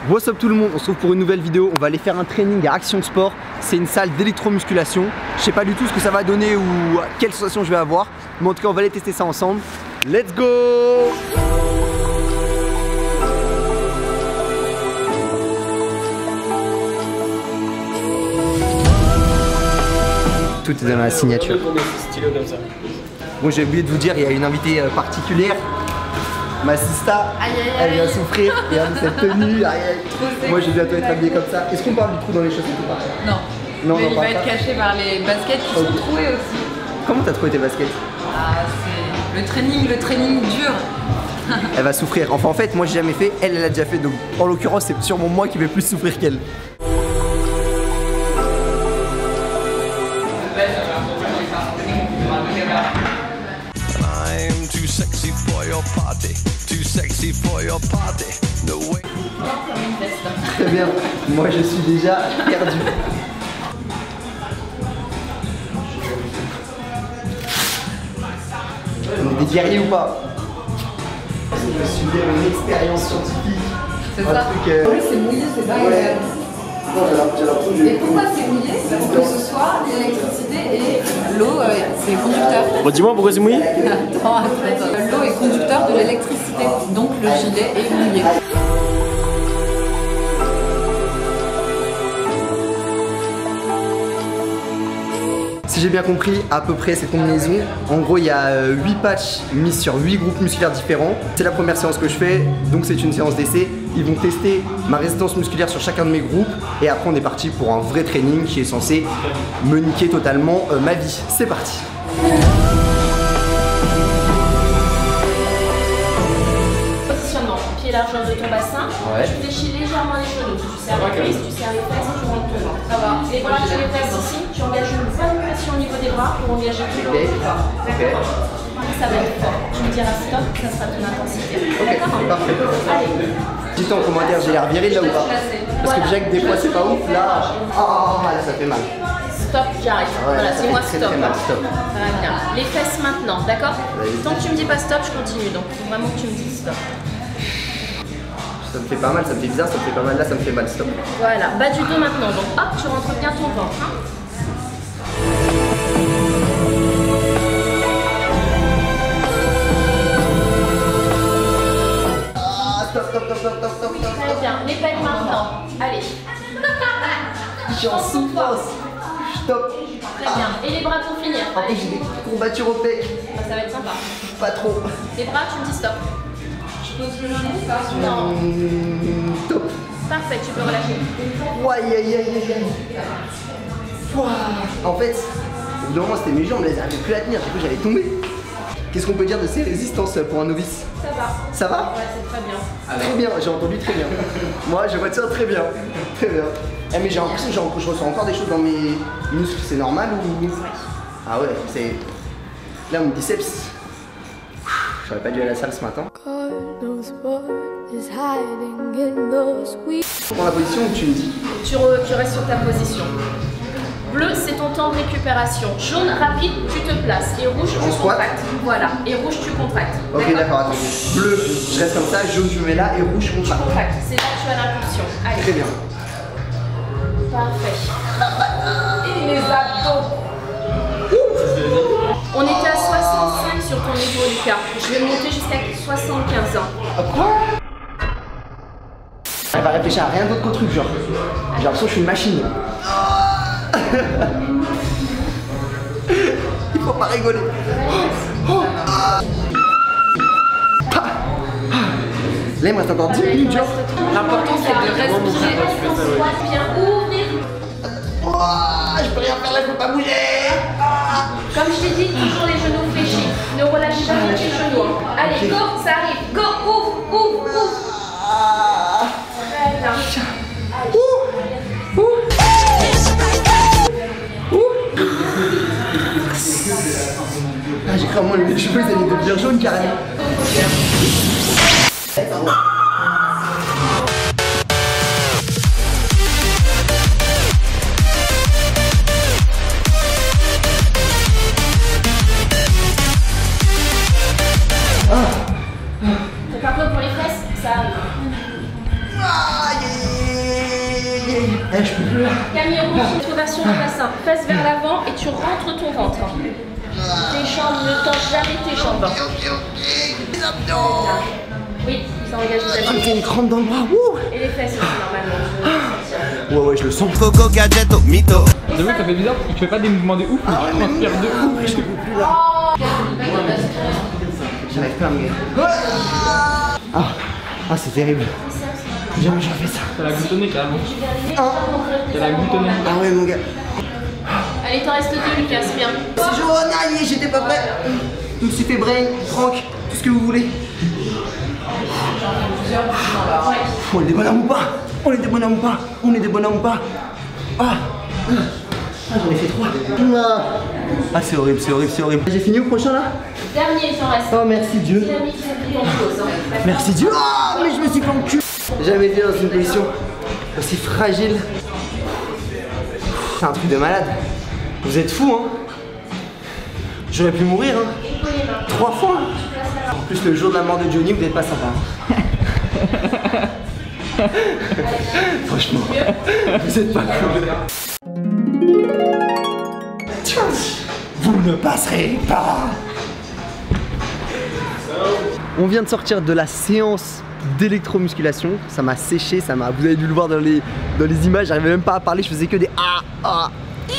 What's up tout le monde, on se retrouve pour une nouvelle vidéo. On va aller faire un training à Action Sport. C'est une salle d'électromusculation. Je sais pas du tout ce que ça va donner ou quelle sensation je vais avoir, mais en tout cas on va aller tester ça ensemble. Let's go! Tout est dans la signature. Bon, j'ai oublié de vous dire, il y a une invitée particulière. Ma sista, elle vient souffrir, regardez cette tenue, moi je vais bientôt être habillé comme ça. Est-ce qu'on parle du trou dans les chaussettes ou pas? Non, mais il va être caché par les baskets qui sont trouées aussi. Comment t'as trouvé tes baskets? Ah, c'est le training dur. Elle va souffrir, enfin en fait moi j'ai jamais fait, elle a déjà fait, donc en l'occurrence c'est sûrement moi qui vais plus souffrir qu'elle. Sexy for your party, too sexy for your party. No way. Très bien, moi je suis déjà perdu. On est des guerriers ou pas? Je suis bien une expérience scientifique. C'est ça. Oui, c'est mouillé, c'est pas agréable. Et pourquoi c'est mouillé? Parce que ce soir, l'électricité et l'eau, c'est conducteur. Bon, dis-moi pourquoi c'est mouillé? Attends. L'eau est conducteur de l'électricité, donc le gilet est mouillé. Si j'ai bien compris, à peu près cette combinaison, en gros il y a 8 patchs mis sur 8 groupes musculaires différents. C'est la première séance que je fais, donc c'est une séance d'essai. Ils vont tester ma résistance musculaire sur chacun de mes groupes et après on est parti pour un vrai training qui est censé me niquer totalement ma vie. C'est parti. Positionnement, pied largeur de ton bassin, tu fléchis légèrement les genoux, tu serres les cuisses, tu serres les fesses, tu rentres ton ventre. Ça va. Les bras, tu les places ici, tu engages une bonne pression au niveau des bras pour engager tout le haut du corps. D'accord. Ça va être fort. Tu me diras stop, ça sera ton intensité. D'accord. Parfait. Allez. Dites en commentaire, j'ai l'air viril là ou pas? Parce que déjà que des fois c'est pas ouf, là, là ça fait mal. Stop, j'arrête. Voilà, c'est moi stop. Très mal, stop. Très bien. Les fesses maintenant, d'accord? Tant que tu me dis pas stop, je continue. Donc il faut vraiment que tu me dises stop. Ça me fait pas mal, ça me fait bizarre, ça me fait pas mal, là ça me fait mal, stop. Voilà, bas du dos maintenant. Donc hop, tu rentres bien ton ventre. Hein. Stop. Très bien, les pecs maintenant. Allez. Je suis en souffrance. Stop. Très bien. Et les bras pour finir. En fait, j'ai des courbatures au pec. Ça va être sympa. Pas trop. Les bras, tu me dis stop. Je pose le genou ou pas? Non. Top. Parfait, tu peux relâcher. Aïe. En fait, au bout d'un moment, c'était mes jambes, elles n'arrivaient plus à tenir. Du coup, j'allais tomber. Qu'est-ce qu'on peut dire de ces résistances pour un novice? Ça va. Ça va? Ouais, c'est très bien. Très bien, j'ai entendu très bien. Moi, je vois ça très bien. Très bien. Eh, mais j'ai l'impression que je ressens encore des choses dans mes muscles. C'est normal ou? Ah ouais, c'est... Là, mon biceps... J'aurais pas dû aller à la salle ce matin. Prends la position où tu me dis. Tu restes sur ta position. Bleu, c'est ton temps de récupération. Jaune, rapide, tu te places. Et rouge, tu contractes. Voilà. Et rouge, tu contractes. Ok, d'accord, attends. Bleu, je reste comme ça. Jaune, je me mets là. Et rouge, je contracte. Contracte. C'est là que tu as l'impulsion. Allez. Très bien. Parfait. Et les abdos. On était à 65 sur ton niveau, Lucas. Je vais monter jusqu'à 75 ans. Quoi? Elle va réfléchir à rien d'autre qu'au truc, genre. J'ai l'impression que je suis une machine. Il faut pas rigoler. Là, il me reste encore 10 minutes, genre. L'important c'est de respirer. Bien ouvrir. Je peux rien faire là, je peux pas bouger. Comme je t'ai dit, toujours les genoux fléchis. Ne relâche jamais tes genoux. Allez, go, ça arrive. Go, ouvre. Très bien. J'ai cru à moi, les cheveux ils allaient devenir jaunes carrément. T'es pas prêt pour les fesses? Ça arrive. Aïe. je peux plus là. Camille Rouge, rétroversion du bassin. Face vers l'avant et tu rentres ton ventre. Tes jambes, ne tends jamais tes jambes. Oui, ça engage les abdos. J'ai une crampe dans le bras. Wouh. Et les fesses aussi, normalement. Ouais, je le sens. Coco Gadgetto, mytho. J'avoue que ça fait bizarre parce que tu fais pas des mouvements de ouf, mais tu transpires de ouf. Je peux plus là. J'arrive pas à me gagner. Ah, c'est terrible. Jamais j'en fais ça. T'as la goutonnée carrément. T'as la goutonnée. Ah ouais, mon gars. Allez, t'en restes 2, Lucas, c'est bien. C'est chaud, allez, j'étais pas prêt. Je me suis fait brain, Franck, tout ce que vous voulez. On est des bonhommes ou pas? On est des bonhommes ou pas? On est des bonhommes ou pas? J'en ai fait 3. Ah, c'est horrible, c'est horrible, c'est horrible. J'ai fini au prochain là? Dernier, il t'en reste. Oh, merci Dieu. Dynamique, c'est plus grand-chose. Merci Dieu. Oh, mais je me suis fait en cul. J'ai jamais été dans une position aussi fragile. C'est un truc de malade. Vous êtes fous, hein? J'aurais pu mourir, hein? 3 fois. En plus, le jour de la mort de Johnny, vous n'êtes pas sympa. Franchement, vous êtes pas cool. Vous ne passerez pas. On vient de sortir de la séance d'électromusculation. Ça m'a séché, vous avez dû le voir dans les images, j'arrivais même pas à parler, je faisais que des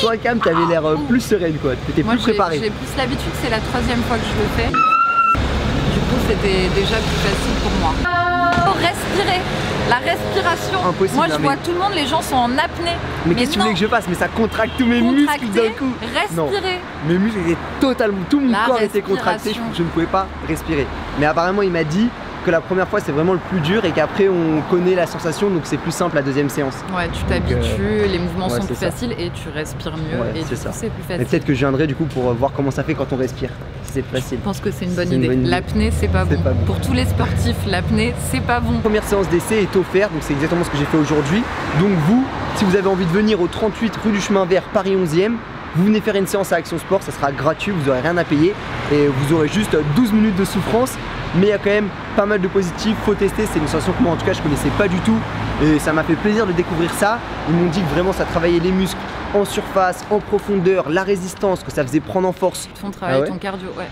Toi Cam, t'avais l'air plus sereine quoi, t'étais plus préparée. J'ai plus l'habitude, c'est la 3e fois que je le fais. Du coup c'était déjà plus facile pour moi. Respirer, la respiration. Impossible. Moi je vois tout le monde, les gens sont en apnée. Mais qu'est-ce que tu voulais que je fasse? Mais ça contracte tous mes muscles d'un coup. Respirer. Non. Mes muscles étaient totalement, tout mon corps était contracté, je ne pouvais pas respirer. Mais apparemment il m'a dit que la première fois c'est vraiment le plus dur et qu'après on connaît la sensation donc c'est plus simple la deuxième séance. Ouais, tu t'habitues, les mouvements sont plus faciles et tu respires mieux et du coup c'est plus facile. Mais peut-être que je viendrai du coup pour voir comment ça fait quand on respire. C'est facile. Je pense que c'est une bonne idée. L'apnée c'est pas bon. Pour tous les sportifs, l'apnée c'est pas bon. La première séance d'essai est offerte donc c'est exactement ce que j'ai fait aujourd'hui. Donc vous, si vous avez envie de venir au 38 rue du Chemin Vert, Paris 11e, vous venez faire une séance à Action Sport, ça sera gratuit, vous n'aurez rien à payer et vous aurez juste 12 minutes de souffrance. Mais il y a quand même pas mal de positifs, faut tester, c'est une sensation que moi en tout cas je connaissais pas du tout et ça m'a fait plaisir de découvrir ça. Ils m'ont dit que vraiment ça travaillait les muscles en surface, en profondeur, la résistance, que ça faisait prendre en force. Ton travail, ton cardio, ouais.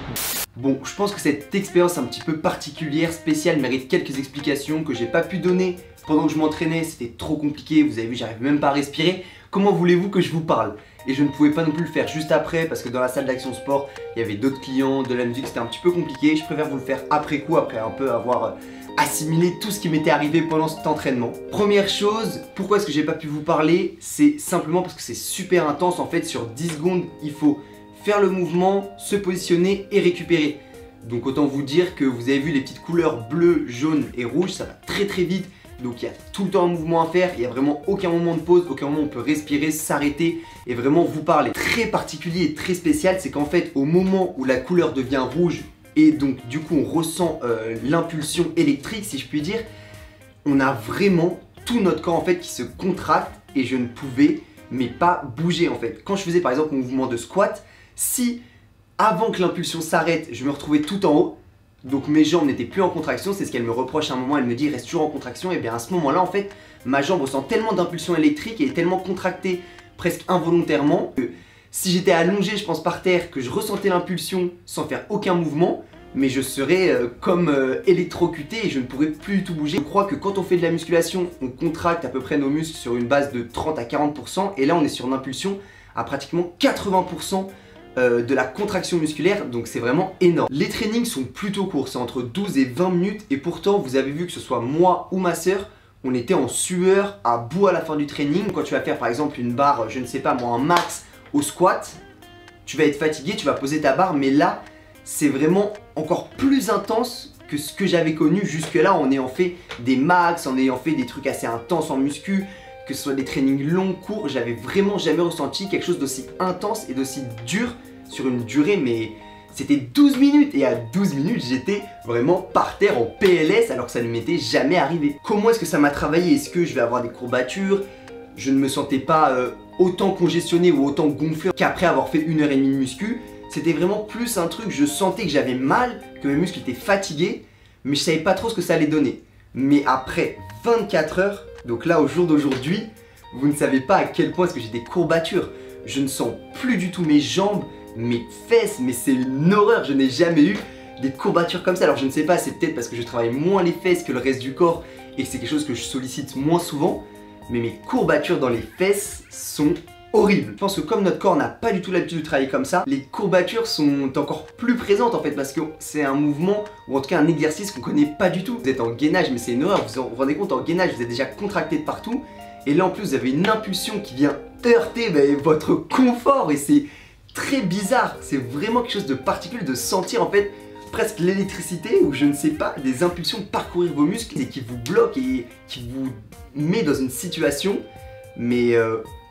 Bon, je pense que cette expérience un petit peu particulière, spéciale, mérite quelques explications que j'ai pas pu donner pendant que je m'entraînais, c'était trop compliqué, vous avez vu, j'arrive même pas à respirer. Comment voulez-vous que je vous parle? Et je ne pouvais pas non plus le faire juste après parce que dans la salle d'Action Sport, il y avait d'autres clients, de la musique, c'était un petit peu compliqué. Je préfère vous le faire après coup, après un peu avoir assimilé tout ce qui m'était arrivé pendant cet entraînement. Première chose, pourquoi est-ce que j'ai pas pu vous parler? C'est simplement parce que c'est super intense. En fait, sur 10 secondes, il faut faire le mouvement, se positionner et récupérer. Donc autant vous dire que vous avez vu les petites couleurs bleu, jaune et rouge, ça va très très vite. Donc il y a tout le temps un mouvement à faire, il n'y a vraiment aucun moment de pause, aucun moment où on peut respirer, s'arrêter et vraiment vous parler. Très particulier et très spécial, c'est qu'en fait au moment où la couleur devient rouge et donc du coup on ressent l'impulsion électrique si je puis dire, on a vraiment tout notre corps en fait qui se contracte et je ne pouvais mais pas bouger en fait. Quand je faisais par exemple mon mouvement de squat, si avant que l'impulsion s'arrête, je me retrouvais tout en haut, donc mes jambes n'étaient plus en contraction, c'est ce qu'elle me reproche à un moment, elle me dit reste toujours en contraction, et bien à ce moment-là en fait, ma jambe ressent tellement d'impulsion électrique et est tellement contractée presque involontairement que si j'étais allongé je pense par terre, que je ressentais l'impulsion sans faire aucun mouvement, mais je serais comme électrocuté et je ne pourrais plus du tout bouger. Je crois que quand on fait de la musculation, on contracte à peu près nos muscles sur une base de 30 à 40% et là on est sur une impulsion à pratiquement 80% de la contraction musculaire, donc c'est vraiment énorme. Les trainings sont plutôt courts, c'est entre 12 et 20 minutes et pourtant vous avez vu que ce soit moi ou ma soeur, on était en sueur, à bout à la fin du training. Quand tu vas faire par exemple une barre, je ne sais pas moi, un max au squat, tu vas être fatigué, tu vas poser ta barre, mais là c'est vraiment encore plus intense que ce que j'avais connu jusque là en ayant fait des max, en ayant fait des trucs assez intenses en muscu, que ce soit des trainings longs, courts, j'avais vraiment jamais ressenti quelque chose d'aussi intense et d'aussi dur sur une durée, mais c'était 12 minutes et à 12 minutes j'étais vraiment par terre en PLS alors que ça ne m'était jamais arrivé. Comment est-ce que ça m'a travaillé? Est-ce que je vais avoir des courbatures? Je ne me sentais pas autant congestionné ou autant gonflé qu'après avoir fait 1h30 de muscu. C'était vraiment plus un truc, je sentais que j'avais mal, que mes muscles étaient fatigués, mais je savais pas trop ce que ça allait donner. Mais après 24 heures, donc là au jour d'aujourd'hui, vous ne savez pas à quel point est-ce que j'ai des courbatures. Je ne sens plus du tout mes jambes, mes fesses, mais c'est une horreur, je n'ai jamais eu des courbatures comme ça. Alors je ne sais pas, c'est peut-être parce que je travaille moins les fesses que le reste du corps et que c'est quelque chose que je sollicite moins souvent, mais mes courbatures dans les fesses sont horribles. Je pense que comme notre corps n'a pas du tout l'habitude de travailler comme ça, les courbatures sont encore plus présentes en fait, parce que c'est un mouvement ou en tout cas un exercice qu'on connaît pas du tout. Vous êtes en gainage, mais c'est une horreur, vous vous rendez compte, en gainage vous êtes déjà contracté de partout, et là en plus vous avez une impulsion qui vient heurter votre confort, et c'est très bizarre. C'est vraiment quelque chose de particulier de sentir en fait presque l'électricité, ou je ne sais pas, des impulsions parcourir vos muscles et qui vous bloquent et qui vous met dans une situation mais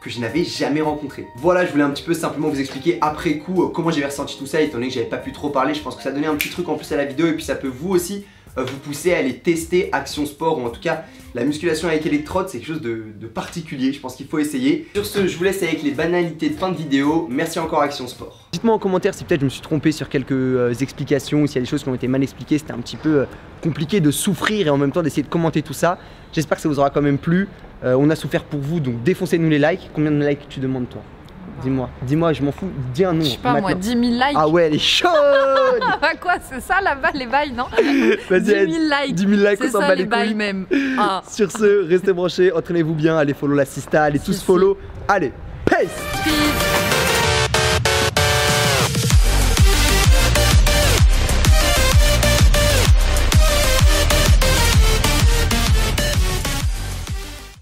que je n'avais jamais rencontré. Voilà, je voulais un petit peu simplement vous expliquer après coup comment j'avais ressenti tout ça, étant donné que j'avais pas pu trop parler. Je pense que ça donnait un petit truc en plus à la vidéo, et puis ça peut vous aussi vous pousser à aller tester Action Sport, ou en tout cas la musculation avec électrode. C'est quelque chose de particulier, je pense qu'il faut essayer. Sur ce, je vous laisse avec les banalités de fin de vidéo. Merci encore Action Sport. Dites-moi en commentaire si peut-être je me suis trompé sur quelques explications, ou s'il y a des choses qui ont été mal expliquées. C'était un petit peu compliqué de souffrir et en même temps d'essayer de commenter tout ça. J'espère que ça vous aura quand même plu. On a souffert pour vous, donc défoncez-nous les likes. Combien de likes tu demandes toi? Dis-moi, je m'en fous, dis un nom. Je sais pas moi, 10 000 likes. Ah ouais, elle est chaude. Quoi, c'est ça là-bas les bails, non? 10 000 likes. 10 000 likes, c'est ça les bails même. Ah. Sur ce, restez branchés, entraînez-vous bien, allez follow la Sista, allez tous follow. Allez, peace.